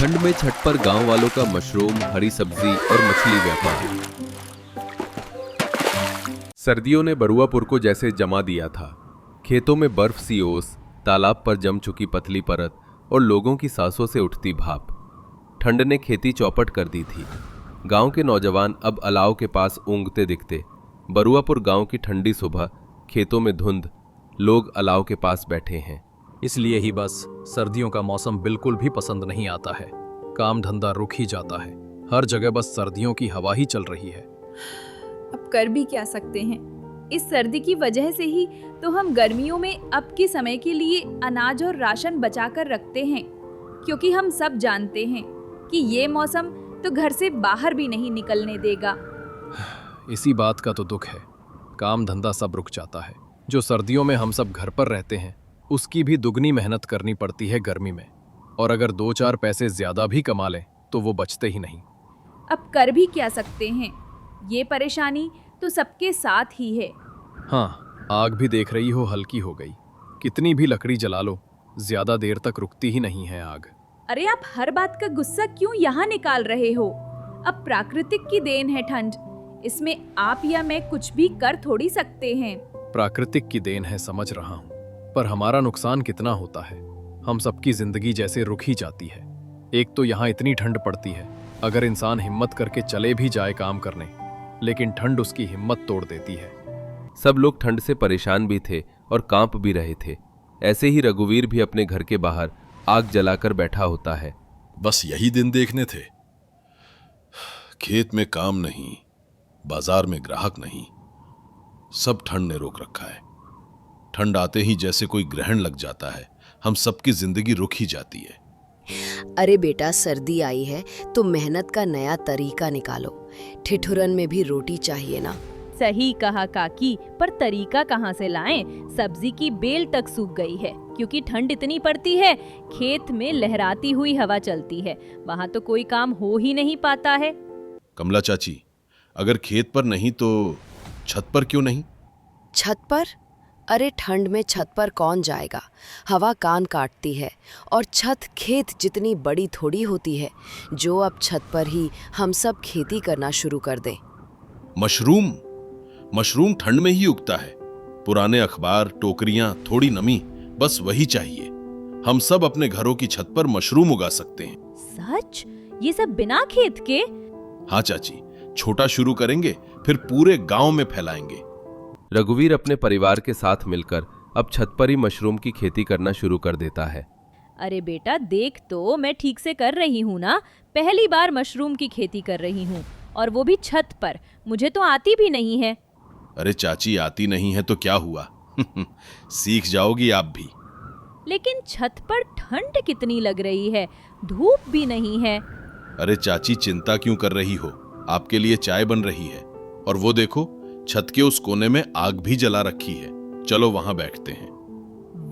ठंड में छत पर गांव वालों का मशरूम, हरी सब्जी और मछली व्यापार। सर्दियों ने बरुआपुर को जैसे जमा दिया था। खेतों में बर्फ सी ओस, तालाब पर जम चुकी पतली परत और लोगों की सांसों से उठती भाप। ठंड ने खेती चौपट कर दी थी। गांव के नौजवान अब अलाव के पास ऊँघते दिखते। बरुआपुर गांव की ठंडी सुबह, खेतों में धुंध, लोग अलाव के पास बैठे हैं। इसलिए ही बस सर्दियों का मौसम बिल्कुल भी पसंद नहीं आता है। काम धंधा रुक ही जाता है। हर जगह बस सर्दियों की हवा ही चल रही है। अब कर भी क्या सकते हैं। इस सर्दी की वजह से ही तो हम गर्मियों में अब के समय के लिए अनाज और राशन बचा कर रखते हैं, क्योंकि हम सब जानते हैं कि ये मौसम तो घर से बाहर भी नहीं निकलने देगा। इसी बात का तो दुख है। काम धंधा सब रुक जाता है। जो सर्दियों में हम सब घर पर रहते हैं, उसकी भी दुगनी मेहनत करनी पड़ती है गर्मी में। और अगर 2-4 पैसे ज्यादा भी कमा लें तो वो बचते ही नहीं। अब कर भी क्या सकते हैं। ये परेशानी तो सबके साथ ही है। हाँ, आग भी देख रही हो हल्की हो गई। कितनी भी लकड़ी जला लो, ज्यादा देर तक रुकती ही नहीं है आग। अरे आप हर बात का गुस्सा क्यों यहाँ निकाल रहे हो। अब प्राकृतिक की देन है ठंड, इसमें आप या मैं कुछ भी कर थोड़ी सकते हैं। प्राकृतिक की देन है, समझ रहा हूँ, पर हमारा नुकसान कितना होता है। हम सबकी जिंदगी जैसे रुक ही जाती है। एक तो यहाँ इतनी ठंड पड़ती है, अगर इंसान हिम्मत करके चले भी जाए काम करने, लेकिन ठंड उसकी हिम्मत तोड़ देती है। सब लोग ठंड से परेशान भी थे और कांप भी रहे थे। ऐसे ही रघुवीर भी अपने घर के बाहर आग जलाकर बैठा होता है। बस यही दिन देखने थे। खेत में काम नहीं, बाजार में ग्राहक नहीं, सब ठंड ने रोक रखा है। ठंड आते ही जैसे कोई ग्रहण लग जाता है, हम सबकी जिंदगी रुक ही जाती है। अरे बेटा, सर्दी आई है तो मेहनत का नया तरीका निकालो। ठिठुरन में भी रोटी चाहिए ना। सही कहा काकी, पर तरीका कहाँ से लाएं? सब्जी की बेल तक सूख गई है, क्योंकि ठंड इतनी पड़ती है। खेत में लहराती हुई हवा चलती है, वहाँ तो कोई काम हो ही नहीं पाता है। कमला चाची, अगर खेत पर नहीं तो छत पर क्यों नहीं? छत पर? अरे ठंड में छत पर कौन जाएगा। हवा कान काटती है, और छत खेत जितनी बड़ी थोड़ी होती है। जो अब छत पर ही हम सब खेती करना शुरू कर दें। मशरूम ठंड में ही उगता है। पुराने अखबार, टोकरियां, थोड़ी नमी, बस वही चाहिए। हम सब अपने घरों की छत पर मशरूम उगा सकते हैं। सच? ये सब बिना खेत के? हाँ चाची, छोटा शुरू करेंगे, फिर पूरे गांव में फैलाएंगे। रघुवीर अपने परिवार के साथ मिलकर अब छत पर ही मशरूम की खेती करना शुरू कर देता है। अरे बेटा देख, तो मैं ठीक से कर रही हूँ ना। पहली बार मशरूम की खेती कर रही हूँ, और वो भी छत पर। मुझे तो आती भी नहीं है। अरे चाची, आती नहीं है तो क्या हुआ? सीख जाओगी आप भी। लेकिन छत पर ठंड कितनी लग रही है, धूप भी नहीं है। अरे चाची, चिंता क्यों कर रही हो? आपके लिए चाय बन रही है। और वो देखो, छत के उस कोने में आग भी जला रखी है। चलो वहां बैठते हैं।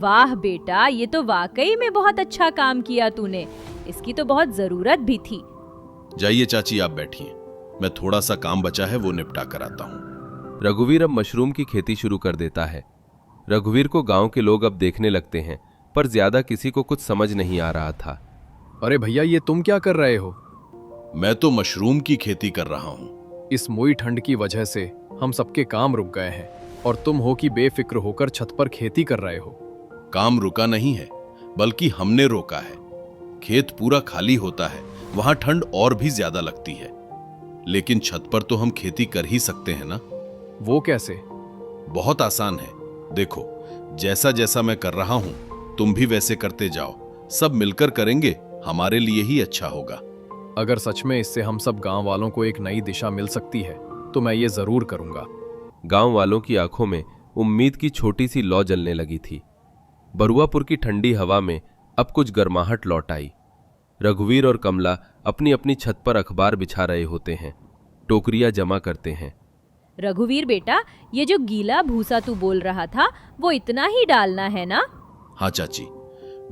वाह बेटा, ये तो वाकई में बहुत अच्छा काम किया तूने। इसकी तो बहुत जरूरत भी थी। जाइए चाची, आप बैठिए, मैं थोड़ा सा काम बचा है वो निपटा कर आता हूँ। रघुवीर अब मशरूम की खेती शुरू कर देता है। रघुवीर को गांव के लोग अब देखने लगते हैं, पर ज्यादा किसी को कुछ समझ नहीं आ रहा था। अरे भैया, ये तुम क्या कर रहे हो? मैं तो मशरूम की खेती कर रहा हूँ। इस मोई ठंड की वजह से हम सबके काम रुक गए हैं, और तुम हो कि बेफिक्र होकर छत पर खेती कर रहे हो। काम रुका नहीं है, बल्कि हमने रोका है। खेत पूरा खाली होता है, वहां ठंड और भी ज्यादा लगती है। लेकिन छत पर तो हम खेती कर ही सकते हैं ना। वो कैसे? बहुत आसान है। देखो, जैसा जैसा मैं कर रहा हूं, तुम भी वैसे करते जाओ। सब मिलकर करेंगे, हमारे लिए ही अच्छा होगा। अगर सच में इससे हम सब गांव वालों को एक नई दिशा मिल सकती है तो मैं ये जरूर करूंगा। गांव वालों की आंखों में उम्मीद की छोटी सी लौ जलने लगी थी। बरुआपुर की ठंडी हवा में अब कुछ गर्माहट लौट आई। रघुवीर और कमला अपनी अपनी छत पर अखबार बिछा रहे होते हैं, टोकरियां जमा करते हैं। रघुवीर बेटा, ये जो गीला भूसा तू बोल रहा था, वो इतना ही डालना है ना? हाँ चाची,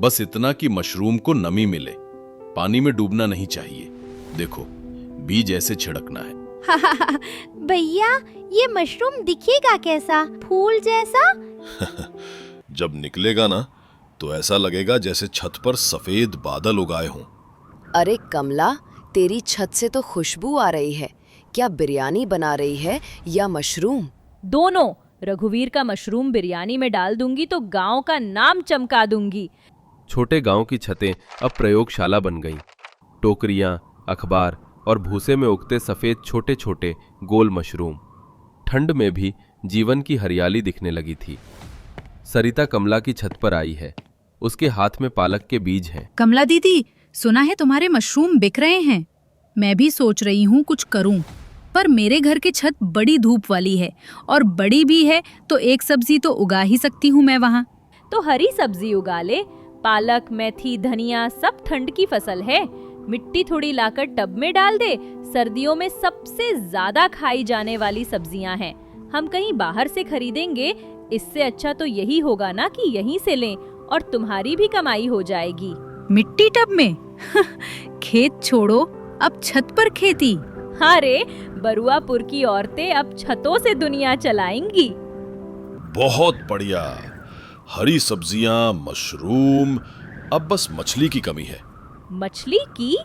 बस इतना कि मशरूम को नमी मिले। पानी में डूबना नहीं चाहिए। देखो, बीज ऐसे छिड़कना है। भैया, ये मशरूम दिखेगा कैसा? फूल जैसा? जब निकलेगा ना, तो ऐसा लगेगा जैसे छत पर सफेद बादल उगाए हों। अरे कमला, तेरी छत से तो खुशबू आ रही है। क्या बिरयानी बना रही है या मशरूम? दोनों। रघुवीर का मशरूम बिरयानी में डाल दूंगी तो गांव का नाम चमका दूंगी। छोटे गांव की छतें अब प्रयोगशाला बन गईं। टोकरियां, अखबार और भूसे में उगते सफेद छोटे छोटे गोल मशरूम। ठंड में भी जीवन की हरियाली दिखने लगी थी। सरिता कमला की छत पर आई है। उसके हाथ में पालक के बीज हैं। कमला दीदी, सुना है तुम्हारे मशरूम बिक रहे हैं। मैं भी सोच रही हूँ कुछ करूँ, पर मेरे घर की छत बड़ी धूप वाली है और बड़ी भी है, तो एक सब्जी तो उगा ही सकती हूँ मैं वहाँ। तो हरी सब्जी उगा ले। पालक, मेथी, धनिया सब ठंड की फसल है। मिट्टी थोड़ी लाकर टब में डाल दे। सर्दियों में सबसे ज्यादा खाई जाने वाली सब्जियां हैं। हम कहीं बाहर से खरीदेंगे, इससे अच्छा तो यही होगा ना कि यहीं से लें, और तुम्हारी भी कमाई हो जाएगी। मिट्टी टब में? खेत छोड़ो, अब छत पर खेती। अरे बरुआपुर की औरतें अब छतों से दुनिया चलाएंगी। बहुत बढ़िया। हरी सब्जियां, मशरूम, अब बस मछली की कमी है। मछली की?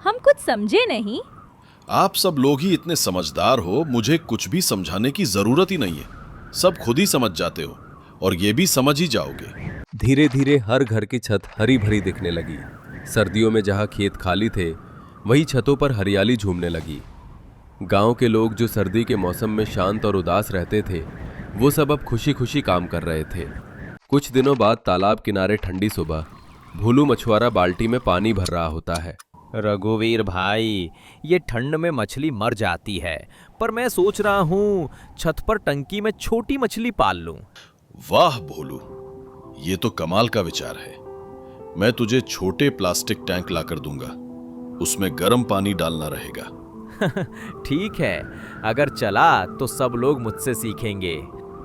हम कुछ समझे नहीं। आप सब लोग ही इतने समझदार हो, मुझे कुछ भी समझाने की जरूरत ही नहीं है। सब खुद ही समझ जाते हो और ये भी समझ ही जाओगे। धीरे धीरे हर घर की छत हरी भरी दिखने लगी। सर्दियों में जहाँ खेत खाली थे, वही छतों पर हरियाली झूमने लगी। गांव के लोग जो सर्दी के मौसम में शांत और उदास रहते थे, वो सब अब खुशी खुशी काम कर रहे थे। कुछ दिनों बाद तालाब किनारे ठंडी सुबह भोलू मछुआरा बाल्टी में पानी भर रहा होता है। रघुवीर भाई, ये ठंड में मछली मर जाती है, पर मैं सोच रहा हूँ छत पर टंकी में छोटी मछली पाल लूं। वाह भोलू, ये तो कमाल का विचार है। मैं तुझे छोटे प्लास्टिक टैंक लाकर दूंगा, उसमें गर्म पानी डालना रहेगा। ठीक है, अगर चला तो सब लोग मुझसे सीखेंगे।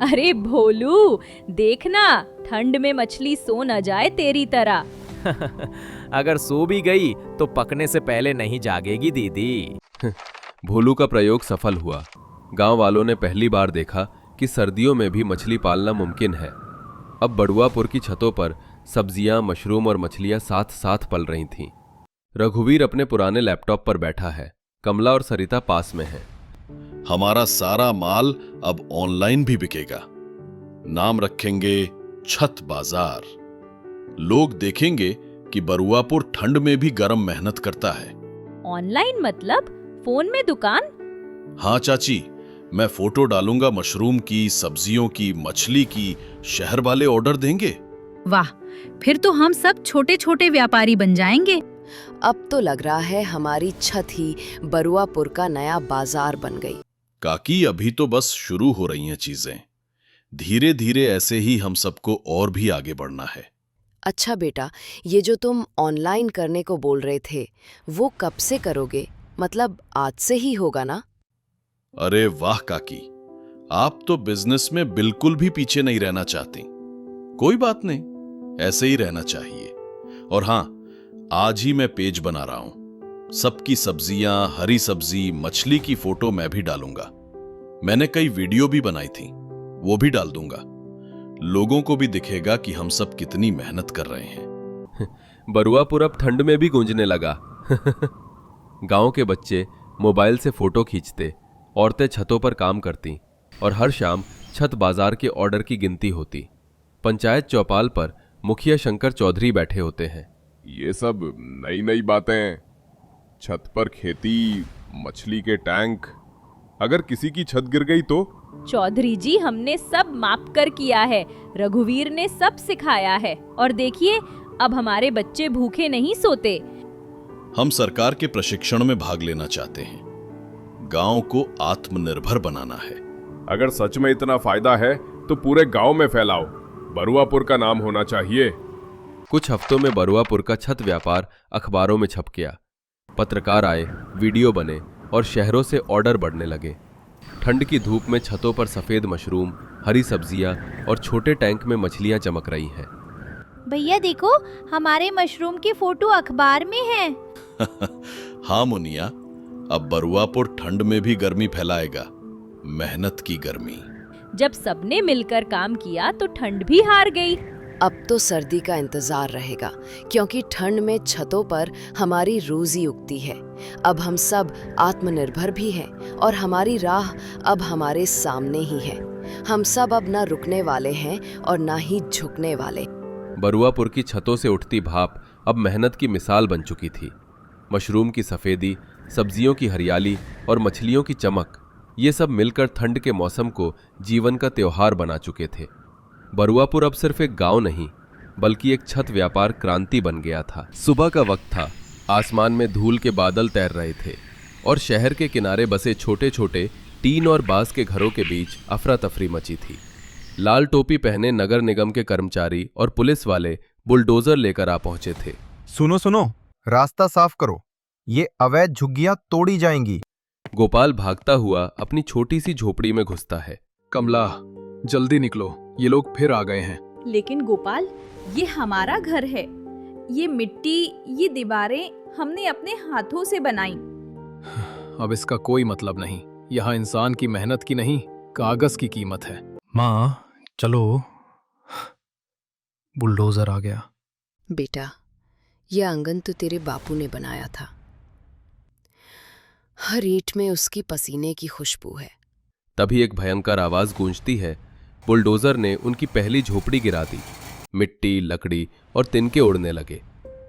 अरे भोलू, देखना ठंड में मछली सो न जाए तेरी तरह। अगर सो भी गई तो पकने से पहले नहीं जागेगी दीदी। भोलू का प्रयोग सफल हुआ। गांव वालों ने पहली बार देखा कि सर्दियों में भी मछली पालना मुमकिन है। अब बड़ुआपुर की छतों पर सब्जियां, मशरूम और मछलियां साथ साथ पल रही थीं। रघुवीर अपने पुराने लैपटॉप पर बैठा है। कमला और सरिता पास में हैं। हमारा सारा माल अब ऑनलाइन भी बिकेगा। नाम रखेंगे छत बाजार। लोग देखेंगे कि बरुआपुर ठंड में भी गर्म मेहनत करता है। ऑनलाइन मतलब फोन में दुकान? हाँ चाची, मैं फोटो डालूंगा मशरूम की, सब्जियों की, मछली की। शहर वाले ऑर्डर देंगे। वाह, फिर तो हम सब छोटे छोटे व्यापारी बन जाएंगे। अब तो लग रहा है हमारी छत ही बरुआपुर का नया बाजार बन गई। काकी, अभी तो बस शुरू हो रही हैं चीजें। धीरे धीरे ऐसे ही हम सबको और भी आगे बढ़ना है। अच्छा बेटा, ये जो तुम ऑनलाइन करने को बोल रहे थे, वो कब से करोगे? मतलब आज से ही होगा ना? अरे वाह काकी, आप तो बिजनेस में बिल्कुल भी पीछे नहीं रहना चाहती। कोई बात नहीं, ऐसे ही रहना चाहिए। और हां, आज ही मैं पेज बना रहा हूं। सबकी सब्जियां, हरी सब्जी, मछली की फोटो मैं भी डालूंगा। मैंने कई वीडियो भी बनाई थी, वो भी डाल दूंगा। लोगों को भी दिखेगा कि हम सब कितनी मेहनत कर रहे हैं। बरुआपुर अब ठंड में भी गूंजने लगा। गांव के बच्चे मोबाइल से फोटो खींचते, औरतें छतों पर काम करती और हर शाम छत बाजार के ऑर्डर की गिनती होती। पंचायत चौपाल पर मुखिया शंकर चौधरी बैठे होते हैं। ये सब नई नई बातें, छत पर खेती, मछली के टैंक, अगर किसी की छत गिर गई तो? चौधरी जी, हमने सब माप कर किया है। रघुवीर ने सब सिखाया है, और देखिए अब हमारे बच्चे भूखे नहीं सोते। हम सरकार के प्रशिक्षण में भाग लेना चाहते हैं। गांव को आत्मनिर्भर बनाना है। अगर सच में इतना फायदा है तो पूरे गांव में फैलाओ। बरुआपुर का नाम होना चाहिए। कुछ हफ्तों में बरुआपुर का छत व्यापार अखबारों में छप गया। पत्रकार आए, वीडियो बने और शहरों से ऑर्डर बढ़ने लगे। ठंड की धूप में छतों पर सफेद मशरूम, हरी सब्जियां और छोटे टैंक में मछलियां चमक रही हैं। भैया देखो, हमारे मशरूम की फोटो अखबार में है। हाँ मुनिया, अब बरुआपुर ठंड में भी गर्मी फैलाएगा। मेहनत की गर्मी। जब सबने मिलकर काम किया तो ठंड भी हार गई। अब तो सर्दी का इंतजार रहेगा, क्योंकि ठंड में छतों पर हमारी रोजी उगती है। अब हम सब आत्मनिर्भर भी हैं और हमारी राह अब हमारे सामने ही है। हम सब अब ना रुकने वाले हैं और ना ही झुकने वाले। बरुआपुर की छतों से उठती भाप अब मेहनत की मिसाल बन चुकी थी। मशरूम की सफ़ेदी, सब्जियों की हरियाली और मछलियों की चमक, ये सब मिलकर ठंड के मौसम को जीवन का त्योहार बना चुके थे। बरुआपुर अब सिर्फ एक गांव नहीं, बल्कि एक छत व्यापार क्रांति बन गया था। सुबह का वक्त था, आसमान में धूल के बादल तैर रहे थे और शहर के किनारे बसे छोटे छोटे टीन और बांस के घरों के बीच अफरा तफरी मची थी। लाल टोपी पहने नगर निगम के कर्मचारी और पुलिस वाले बुलडोजर लेकर आ पहुंचे थे। सुनो सुनो, रास्ता साफ करो, ये अवैध झुग्गियां तोड़ी जाएंगी। गोपाल भागता हुआ अपनी छोटी सी झोपड़ी में घुसता है। कमला, जल्दी निकलो, ये लोग फिर आ गए हैं। लेकिन गोपाल, ये हमारा घर है। ये मिट्टी, ये दीवारें हमने अपने हाथों से बनाई। अब इसका कोई मतलब नहीं। यहाँ इंसान की मेहनत की नहीं, कागज की कीमत है। माँ चलो, बुलडोजर आ गया। बेटा, यह आंगन तो तेरे बापू ने बनाया था। हर ईंट में उसकी पसीने की खुशबू है। तभी एक भयंकर आवाज गूंजती है। बुलडोजर ने उनकी पहली झोपड़ी गिरा दी। मिट्टी, लकड़ी और तिनके उड़ने लगे।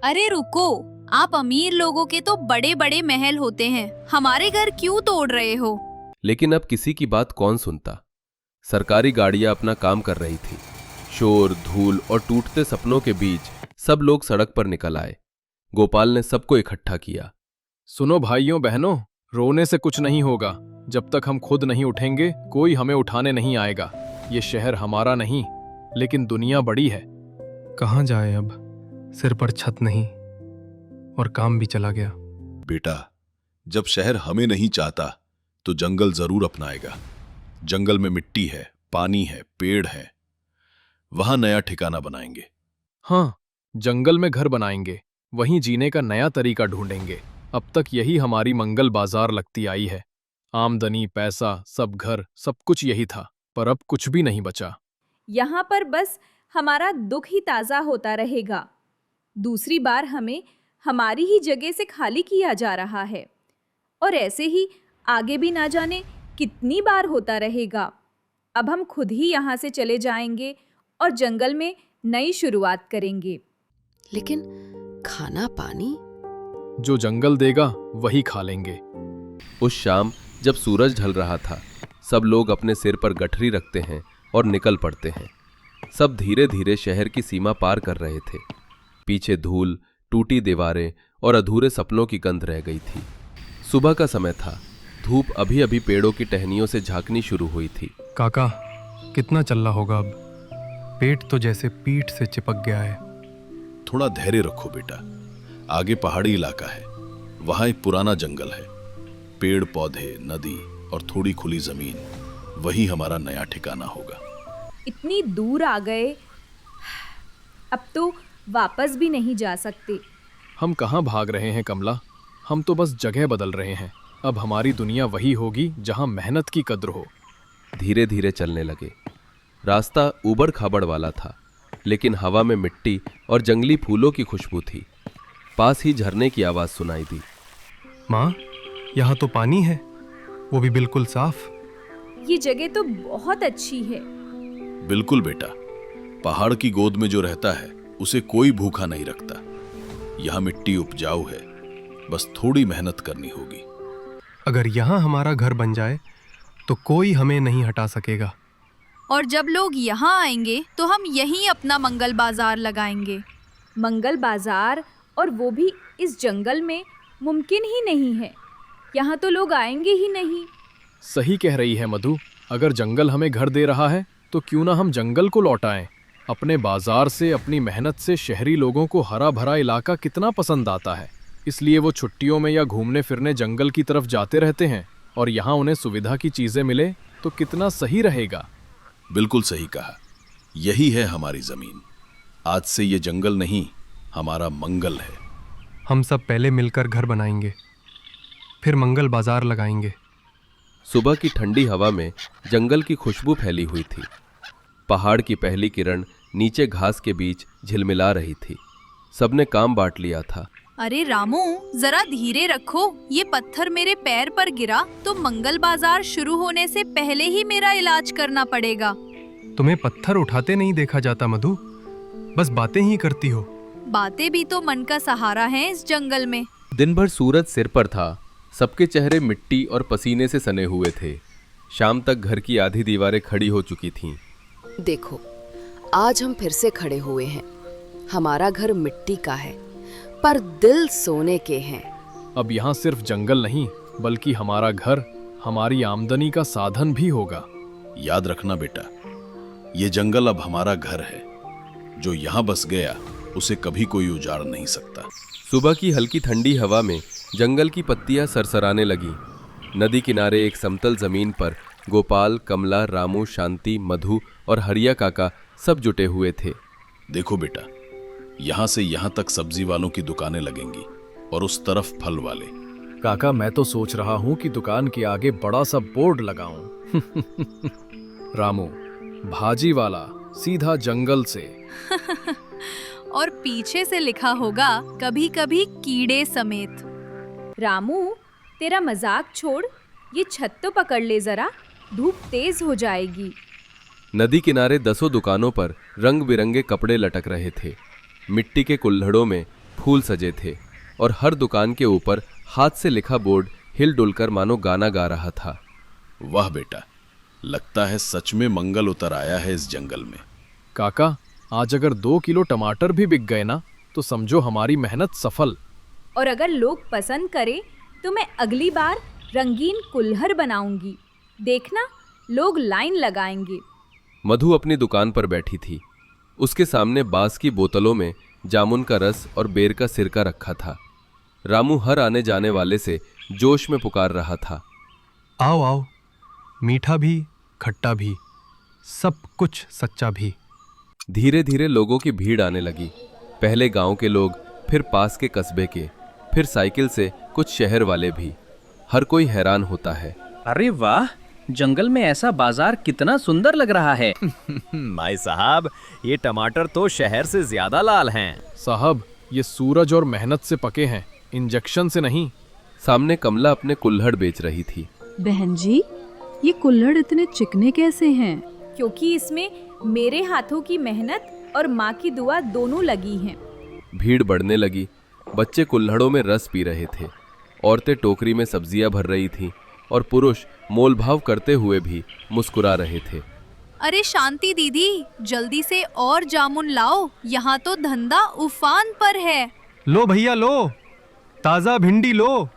अरे रुको, आप अमीर लोगों के तो बड़े बड़े महल होते हैं, हमारे घर क्यों तोड़ रहे हो? लेकिन अब किसी की बात कौन सुनता। सरकारी गाड़ियां अपना काम कर रही थी। शोर, धूल और टूटते सपनों के बीच सब लोग सड़क पर निकल आए। गोपाल ने सबको इकट्ठा किया। सुनो भाइयों बहनों, रोने से कुछ नहीं होगा। जब तक हम खुद नहीं उठेंगे, कोई हमें उठाने नहीं आएगा। ये शहर हमारा नहीं, लेकिन दुनिया बड़ी है। कहाँ जाए अब? सिर पर छत नहीं और काम भी चला गया। बेटा, जब शहर हमें नहीं चाहता तो जंगल जरूर अपनाएगा। जंगल में मिट्टी है, पानी है, पेड़ है, वहां नया ठिकाना बनाएंगे। हाँ, जंगल में घर बनाएंगे, वहीं जीने का नया तरीका ढूंढेंगे। अब तक यही हमारी मंगल बाजार लगती आई है। आमदनी, पैसा, सब घर, सब कुछ यही था, पर अब कुछ भी नहीं बचा। यहाँ पर बस हमारा दुख ही ताज़ा होता रहेगा। दूसरी बार हमें हमारी ही जगह से खाली किया जा रहा है, और ऐसे ही आगे भी ना जाने कितनी बार होता रहेगा। अब हम खुद ही यहाँ से चले जाएंगे और जंगल में नई शुरुआत करेंगे। लेकिन खाना पानी? जो जंगल देगा वही खा लेंगे। उस शाम जब सूरज ढल रहा था, सब लोग अपने सिर पर गठरी रखते हैं और निकल पड़ते हैं। सब धीरे धीरे शहर की सीमा पार कर रहे थे। पीछे धूल, टूटी दीवारें और अधूरे सपनों की गंध रह गई थी। सुबह का समय था। धूप अभी अभी पेड़ों की टहनियों से झांकनी शुरू हुई थी। काका, कितना चलना होगा अब? पेट तो जैसे पीठ से चिपक गया है। थोड़ा धैर्य रखो बेटा, आगे पहाड़ी इलाका है, वहां एक पुराना जंगल है। पेड़ पौधे, नदी और थोड़ी खुली जमीन, वही हमारा नया ठिकाना होगा। इतनी दूर आ गए, अब तो वापस भी नहीं जा सकते। हम कहाँ भाग रहे हैं कमला? हम तो बस जगह बदल रहे हैं। अब हमारी दुनिया वही होगी जहाँ मेहनत की कद्र हो। धीरे धीरे चलने लगे। रास्ता ऊबड़ खाबड़ वाला था, लेकिन हवा में मिट्टी और जंगली फूलों की खुशबू थी। पास ही झरने की आवाज सुनाई दी। माँ, यहाँ तो पानी है, वो भी बिल्कुल साफ। ये जगह तो बहुत अच्छी है। बिल्कुल बेटा, पहाड़ की गोद में जो रहता है उसे कोई भूखा नहीं रखता। यहाँ मिट्टी उपजाऊ है, बस थोड़ी मेहनत करनी होगी। अगर यहाँ हमारा घर बन जाए तो कोई हमें नहीं हटा सकेगा। और जब लोग यहाँ आएंगे तो हम यहीं अपना मंगल बाजार लगाएंगे। मंगल बाजार, और वो भी इस जंगल में, मुमकिन ही नहीं है। यहाँ तो लोग आएंगे ही नहीं। सही कह रही है मधु। अगर जंगल हमें घर दे रहा है तो क्यों ना हम जंगल को लौटाएं। अपने बाजार से, अपनी मेहनत से शहरी लोगों को हरा भरा इलाका कितना पसंद आता है, इसलिए वो छुट्टियों में या घूमने फिरने जंगल की तरफ जाते रहते हैं। और यहाँ उन्हें सुविधा की चीजें मिले तो कितना सही रहेगा। बिल्कुल सही कहा, यही है हमारी जमीन। आज से ये जंगल नहीं, हमारा मंगल है। हम सब पहले मिलकर घर बनाएंगे, फिर मंगल बाजार लगाएंगे। सुबह की ठंडी हवा में जंगल की खुशबू फैली हुई थी। पहाड़ की पहली किरण नीचे घास के बीच झिलमिला रही थी। सबने काम बांट लिया था। अरे रामू, जरा धीरे रखो, ये पत्थर मेरे पैर पर गिरा तो मंगल बाजार शुरू होने से पहले ही मेरा इलाज करना पड़ेगा। तुम्हें पत्थर उठाते नहीं देखा जाता मधु, बस बातें ही करती हो। बातें भी तो मन का सहारा है इस जंगल में। दिन भर सूरज सिर पर था, सबके चेहरे मिट्टी और पसीने से सने हुए थे। शाम तक घर की आधी दीवारें खड़ी हो चुकी थीं। देखो, आज हम फिर से खड़े हुए हैं। हमारा घर मिट्टी का है, पर दिल सोने के हैं। अब यहाँ सिर्फ जंगल नहीं, बल्कि हमारा घर हमारी आमदनी का साधन भी होगा। याद रखना बेटा, ये जंगल अब हमारा घर है। जो यहाँ बस गया उसे कभी कोई उजाड़ नहीं सकता। सुबह की हल्की ठंडी हवा में जंगल की पत्तियां सरसराने लगी। नदी किनारे एक समतल जमीन पर गोपाल, कमला, रामू, शांति, मधु और हरिया काका सब जुटे हुए थे। देखो बेटा, यहाँ से यहाँ तक सब्जी वालों की दुकानें लगेंगी और उस तरफ फल वाले। काका, मैं तो सोच रहा हूँ कि दुकान के आगे बड़ा सा बोर्ड लगाऊं। रामू, भाजी वाला सीधा जंगल से। और पीछे से लिखा होगा कभी कभी कीड़े समेत। रामू, तेरा मजाक छोड़, ये छत तो पकड़ ले जरा, धूप तेज हो जाएगी। नदी किनारे दसों दुकानों पर रंग बिरंगे कपड़े लटक रहे थे। मिट्टी के कुल्हड़ों में फूल सजे थे और हर दुकान के ऊपर हाथ से लिखा बोर्ड हिल डुलकर मानो गाना गा रहा था। वाह बेटा, लगता है सच में मंगल उतर आया है इस जंगल में। काका, आज अगर 2 किलो टमाटर भी बिक गए ना, तो समझो हमारी मेहनत सफल। और अगर लोग पसंद करें तो मैं अगली बार रंगीन कुल्हड़ बनाऊंगी। देखना, लोग लाइन लगाएंगे। मधु अपनी दुकान पर बैठी थी। उसके सामने बांस की बोतलों में जामुन का रस और बेर का सिरका रखा था। रामू हर आने जाने वाले से जोश में पुकार रहा था, आओ आओ, मीठा भी, खट्टा भी, सब कुछ सच्चा भी। धीरे धीरे लोगों की भीड़ आने लगी। पहले गांव के लोग, फिर पास के कस्बे के, फिर साइकिल से कुछ शहर वाले भी। हर कोई हैरान होता है। अरे वाह, जंगल में ऐसा बाजार कितना सुंदर लग रहा है। भाई साहब, ये टमाटर तो शहर से ज्यादा लाल हैं। साहब, ये सूरज और मेहनत से पके हैं, इंजेक्शन से नहीं। सामने कमला अपने कुल्हड़ बेच रही थी। बहन जी, ये कुल्हड़ इतने चिकने कैसे हैं? क्योंकि इसमें मेरे हाथों की मेहनत और माँ की दुआ दोनों लगी हैं। भीड़ बढ़ने लगी। बच्चे कुल्हड़ों में रस पी रहे थे, औरतें टोकरी में सब्जियां भर रही थीं और पुरुष मोलभाव करते हुए भी मुस्कुरा रहे थे। अरे शांति दीदी, जल्दी से और जामुन लाओ, यहाँ तो धंधा उफान पर है। लो भैया लो, ताजा भिंडी लो,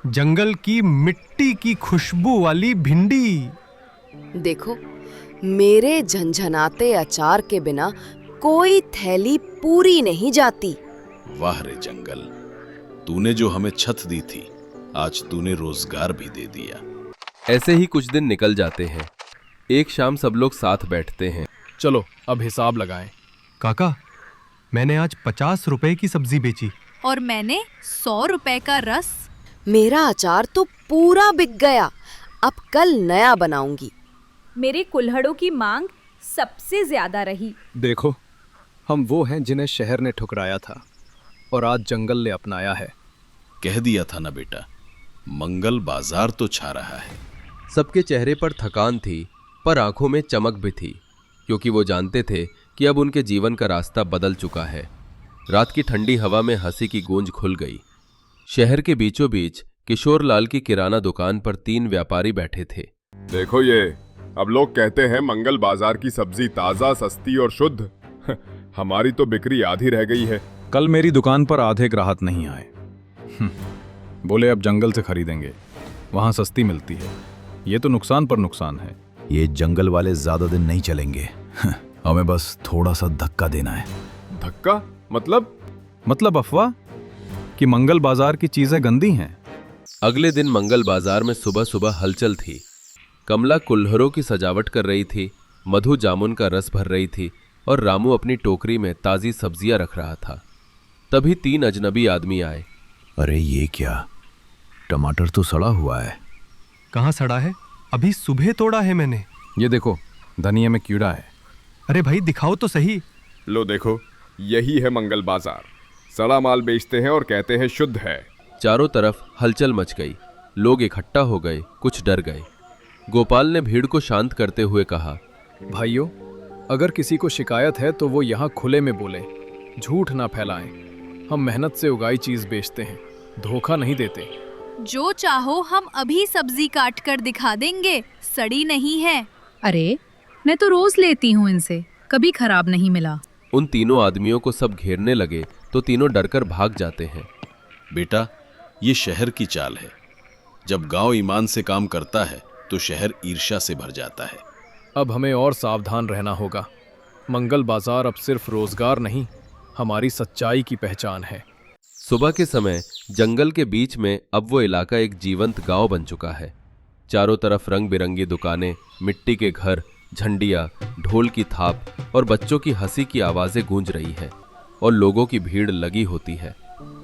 जंगल की मिट्टी की खुशबू वाली भिंडी। देखो, मेरे झंझनाते अचार के बिना कोई थैली पूरी नहीं जाती। वाह रे जंगल, तूने जो हमें छत दी थी, आज तूने रोजगार भी दे दिया। ऐसे ही कुछ दिन निकल जाते हैं। एक शाम सब लोग साथ बैठते हैं। चलो अब हिसाब लगाएं। काका, मैंने आज 50 रुपए की सब्जी बेची। और मैंने 100 रुपए का रस। मेरा अचार तो पूरा बिक गया, अब कल नया बनाऊंगी। मेरे कुल्हड़ों की मांग सबसे ज्यादा रही। देखो, हम वो हैं जिन्हें शहर ने ठुकराया था और आज जंगल ने अपनाया है। कह दिया था ना बेटा, मंगल बाजार तो छा रहा है। सबके चेहरे पर थकान थी, पर आंखों में चमक भी थी, क्योंकि वो जानते थे कि अब उनके जीवन का रास्ता बदल चुका है। रात की ठंडी हवा में हंसी की गूंज खुल गई। शहर के बीचों बीच किशोरलाल की किराना दुकान पर 3 व्यापारी बैठे थे। देखो ये, अब लोग कहते हैं मंगल बाजार की सब्जी ताजा, सस्ती और शुद्ध। हमारी तो बिक्री आधी रह गई है। कल मेरी दुकान पर आधे ग्राहक नहीं आए। बोले अब जंगल से खरीदेंगे, वहां सस्ती मिलती है। ये तो नुकसान पर नुकसान है। ये जंगल वाले ज्यादा दिन नहीं चलेंगे। हमें बस थोड़ा सा धक्का देना है। धक्का? मतलब अफवाह कि मंगल बाजार की चीजें गंदी हैं। अगले दिन मंगल बाजार में सुबह सुबह हलचल थी। कमला कुल्हड़ों की सजावट कर रही थी, मधु जामुन का रस भर रही थी और रामू अपनी टोकरी में ताजी सब्जियां रख रहा था। तभी 3 अजनबी आदमी आए। अरे ये क्या, टमाटर तो सड़ा हुआ है। कहाँ सड़ा है? अभी सुबह तोड़ा है मैंने। ये देखो, धनिया में कीड़ा है। अरे भाई दिखाओ तो सही। लो देखो, यही है मंगल बाजार। सड़ा माल बेचते हैं और कहते हैं शुद्ध है। चारों तरफ हलचल मच गई। लोग इकट्ठा हो गए, कुछ डर गए। गोपाल ने भीड़ को शांत करते हुए कहा, भाइयों, अगर किसी को शिकायत है तो वो यहाँ खुले में बोले, झूठ ना फैलाएं। हम मेहनत से उगाई चीज बेचते हैं, धोखा नहीं देते। जो चाहो हम अभी सब्जी काट कर दिखा देंगे, सड़ी नहीं है। अरे मैं तो रोज लेती हूँ इनसे, कभी खराब नहीं मिला। उन तीनों आदमियों को सब घेरने लगे तो तीनों डरकर भाग जाते हैं। बेटा, ये शहर की चाल है। जब गांव ईमान से काम करता है तो शहर ईर्ष्या से भर जाता है। अब हमें और सावधान रहना होगा। मंगल बाजार अब सिर्फ रोजगार नहीं, हमारी सच्चाई की पहचान है। सुबह के समय जंगल के बीच में अब वो इलाका एक जीवंत गांव बन चुका है। चारों तरफ रंग बिरंगी दुकानें, मिट्टी के घर, झंडियां, ढोल की थाप और बच्चों की हंसी की आवाजें गूंज रही हैं और लोगों की भीड़ लगी होती है।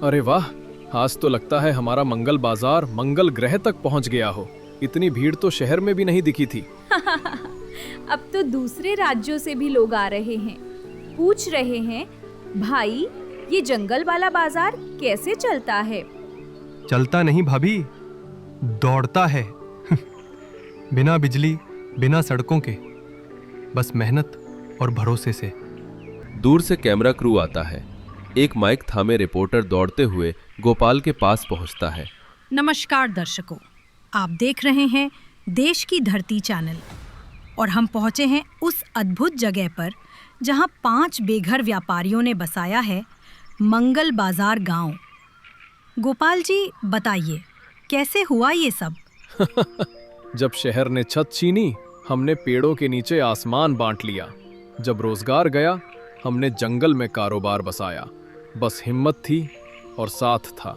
अरे वाह, आज तो लगता है हमारा मंगल बाजार मंगल ग्रह तक पहुंच गया हो। इतनी भीड़ तो शहर में भी नहीं दिखी थी। अब तो दूसरे राज्यों से भी लोग आ रहे हैं, पूछ रहे हैं, भाई ये जंगल वाला बाजार कैसे चलता है? चलता नहीं भाभी, दौड़ता है। बिना बिजली, बिना सड़कों के, बस मेहनत और भरोसे से। दूर से कैमरा क्रू आता है। एक माइक थामे रिपोर्टर दौड़ते हुए गोपाल के पास पहुंचता है। नमस्कार दर्शकों, आप देख रहे हैं देश की धरती चैनल और हम पहुंचे हैं उस अद्भुत जगह पर जहां 5 बेघर व्यापारियों ने बसाया है मंगल बाजार गांव। गोपाल जी बताइए, कैसे हुआ ये सब? जब शहर ने छत छीनी, हमने पेड़ों के नीचे आसमान बांट लिया। जब रोजगार गया, हमने जंगल में कारोबार बसाया। बस हिम्मत थी और साथ था।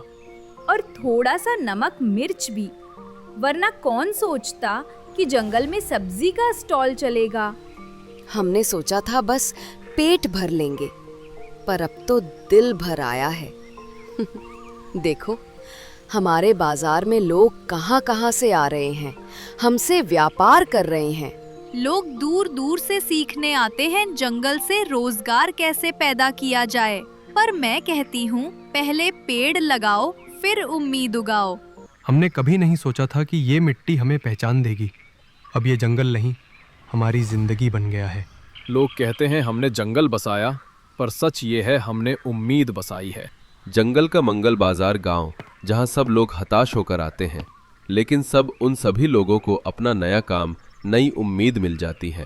और थोड़ा सा नमक मिर्च भी, वरना कौन सोचता कि जंगल में सब्जी का स्टॉल चलेगा। हमने सोचा था बस पेट भर लेंगे, पर अब तो दिल भर आया है। देखो, हमारे बाजार में लोग कहाँ-कहाँ से आ रहे हैं, हमसे व्यापार कर रहे हैं। लोग दूर दूर से सीखने आते हैं जंगल से रोजगार कैसे पैदा किया जाए। पर मैं कहती हूँ, पहले पेड़ लगाओ, फिर उम्मीद उगाओ। हमने कभी नहीं सोचा था कि ये मिट्टी हमें पहचान देगी। अब ये जंगल नहीं, हमारी जिंदगी बन गया है। लोग कहते हैं हमने जंगल बसाया, पर सच ये है हमने उम्मीद बसाई है। जंगल का मंगल बाजार गांव, जहां सब लोग हताश होकर आते हैं, लेकिन सब उन सभी लोगों को अपना नया काम, नई उम्मीद मिल जाती है।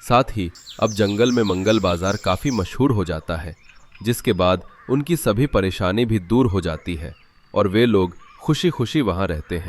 साथ ही अब जंगल में मंगल बाजार काफ़ी मशहूर हो जाता है, जिसके बाद उनकी सभी परेशानी भी दूर हो जाती है और वे लोग खुशी खुशी वहाँ रहते हैं।